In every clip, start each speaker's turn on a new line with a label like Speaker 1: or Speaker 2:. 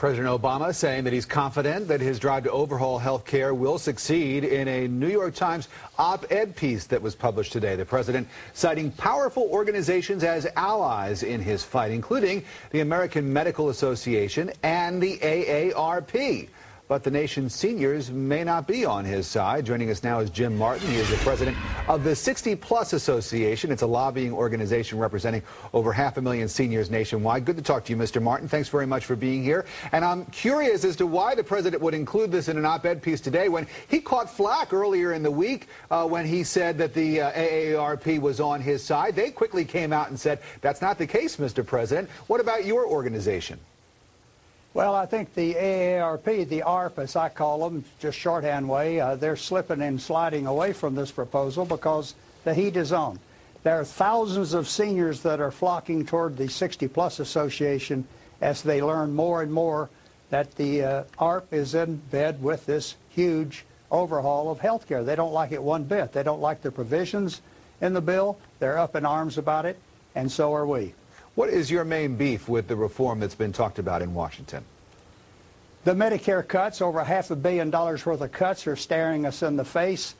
Speaker 1: President Obama saying that he's confident that his drive to overhaul health care will succeed in a New York Times op-ed piece that was published today. The president citing powerful organizations as allies in his fight, including the American Medical Association and the AARP. But the nation's seniors may not be on his side. Joining us now is Jim Martin. He is the president of the 60+ Association. It's a lobbying organization representing over 500,000 seniors nationwide. Good to talk to you, Mr. Martin. Thanks very much for being here. And I'm curious as to why the president would include this in an op-ed piece today when he caught flack earlier in the week when he said that the AARP was on his side. They quickly came out and said, that's not the case, Mr. President. What about your organization?
Speaker 2: Well, I think the AARP, the ARP as I call them, just shorthand way, they're slipping and sliding away from this proposal because the heat is on. There are thousands of seniors that are flocking toward the 60+ Association as they learn more and more that the ARP is in bed with this huge overhaul of health care. They don't like it one bit. They don't like the provisions in the bill. They're up in arms about it, and so are we.
Speaker 1: What is your main beef with the reform that's been talked about in Washington?
Speaker 2: The Medicare cuts, over $500 million worth of cuts, are staring us in the face.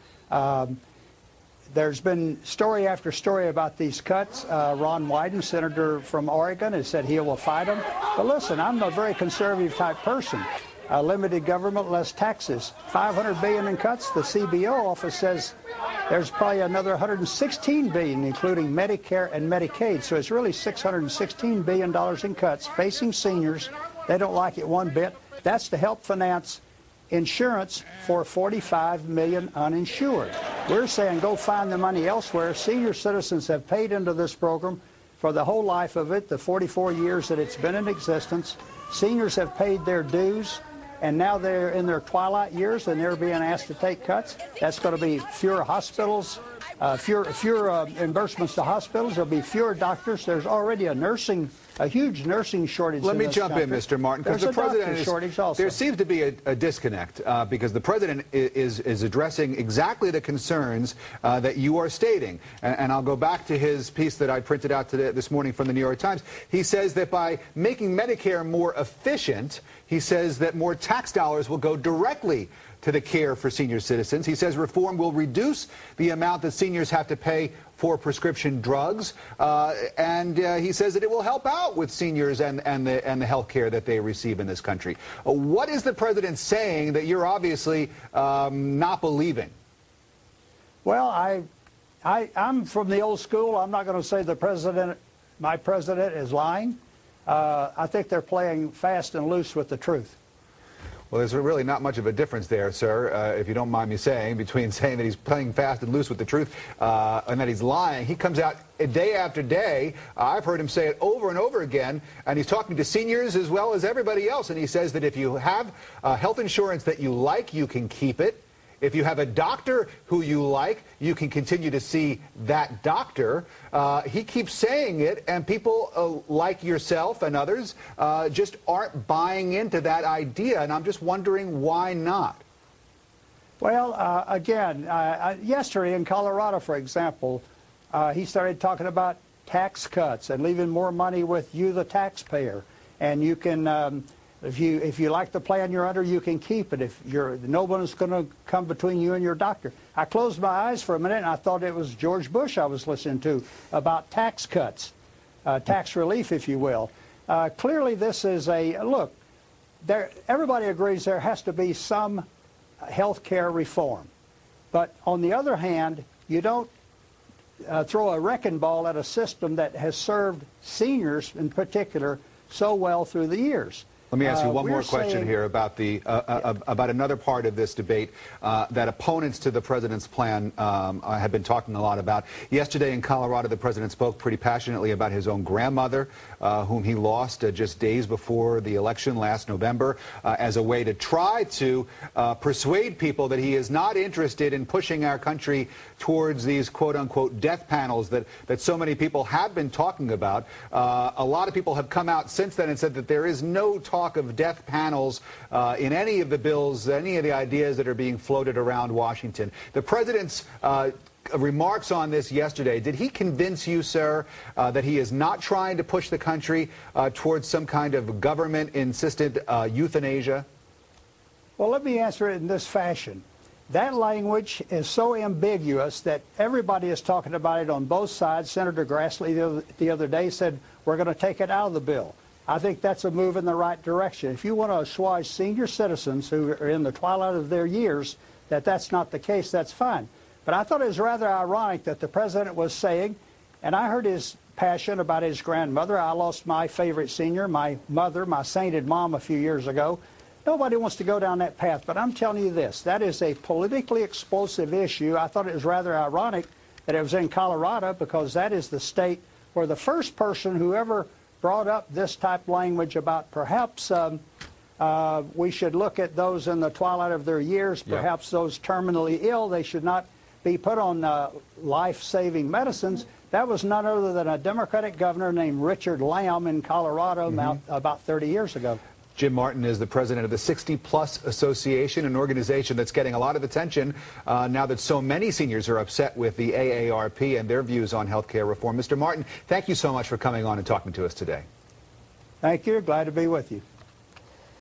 Speaker 2: There's been story after story about these cuts. Ron Wyden, senator from Oregon, has said he will fight them. But listen, I'm a very conservative type person. Limited government, less taxes. $500 billion in cuts. The CBO office says there's probably another $116 billion, including Medicare and Medicaid. So it's really $616 billion in cuts facing seniors. They don't like it one bit. That's to help finance insurance for 45 million uninsured. We're saying go find the money elsewhere. Senior citizens have paid into this program for the whole life of it, the 44 years that it's been in existence. Seniors have paid their dues, and now they're in their twilight years and they're being asked to take cuts. That's going to be fewer hospitals, fewer reimbursements to hospitals. There'll be fewer doctors. There's already a huge nursing shortage.
Speaker 1: Let me jump in, Mr. Martin, because the president
Speaker 2: shortage also.
Speaker 1: There seems to be a disconnect because the president is addressing exactly the concerns that you are stating. And I'll go back to his piece that I printed out this morning from the New York Times. He says that by making Medicare more efficient, he says that more tax dollars will go directly to the care for senior citizens. He says reform will reduce the amount that seniors have to pay for prescription drugs, and he says that it will help out with seniors and the health care that they receive in this country. What is the president saying that you're obviously not believing?
Speaker 2: Well, I'm from the old school. I'm not going to say my president is lying. I think they're playing fast and loose with the truth.
Speaker 1: Well, there's really not much of a difference there, sir, if you don't mind me saying, between saying that he's playing fast and loose with the truth and that he's lying. He comes out day after day. I've heard him say it over and over again, and he's talking to seniors as well as everybody else, and he says that if you have health insurance that you like, you can keep it. If you have a doctor who you like, you can continue to see that doctor. He keeps saying it, and people like yourself and others just aren't buying into that idea, and I'm just wondering why not.
Speaker 2: Well, again, yesterday in Colorado, for example, he started talking about tax cuts and leaving more money with you, the taxpayer, and you can... If you like the plan you're under, you can keep it. No one's going to come between you and your doctor. I closed my eyes for a minute and I thought it was George Bush I was listening to about tax cuts, tax relief, if you will. Clearly, this is look. Everybody agrees there has to be some health care reform, but on the other hand, you don't throw a wrecking ball at a system that has served seniors in particular so well through the years.
Speaker 1: Let me ask you one more question here about about another part of this debate that opponents to the president's plan have been talking a lot about. Yesterday in Colorado, the president spoke pretty passionately about his own grandmother, whom he lost just days before the election last November, as a way to try to persuade people that he is not interested in pushing our country towards these quote-unquote death panels that so many people have been talking about. A lot of people have come out since then and said that there is no talk of death panels in any of the bills, any of the ideas that are being floated around Washington. The president's remarks on this yesterday, did he convince you, sir, that he is not trying to push the country towards some kind of government-insisted euthanasia?
Speaker 2: Well, let me answer it in this fashion. That language is so ambiguous that everybody is talking about it on both sides. Senator Grassley the other day said, we're going to take it out of the bill. I think that's a move in the right direction. If you want to assuage senior citizens who are in the twilight of their years that that's not the case, that's fine. But I thought it was rather ironic that the president was saying, and I heard his passion about his grandmother. I lost my favorite senior, my mother, my sainted mom, a few years ago. Nobody wants to go down that path, but I'm telling you this, that is a politically explosive issue. I thought it was rather ironic that it was in Colorado, because that is the state where the first person who ever brought up this type of language about perhaps we should look at those in the twilight of their years, perhaps those terminally ill, they should not be put on life-saving medicines. That was none other than a Democratic governor named Richard Lamb in Colorado about 30 years ago.
Speaker 1: Jim Martin is the president of the 60+ Association, an organization that's getting a lot of attention now that so many seniors are upset with the AARP and their views on health care reform. Mr. Martin, thank you so much for coming on and talking to us today.
Speaker 2: Thank you. Glad to be with you.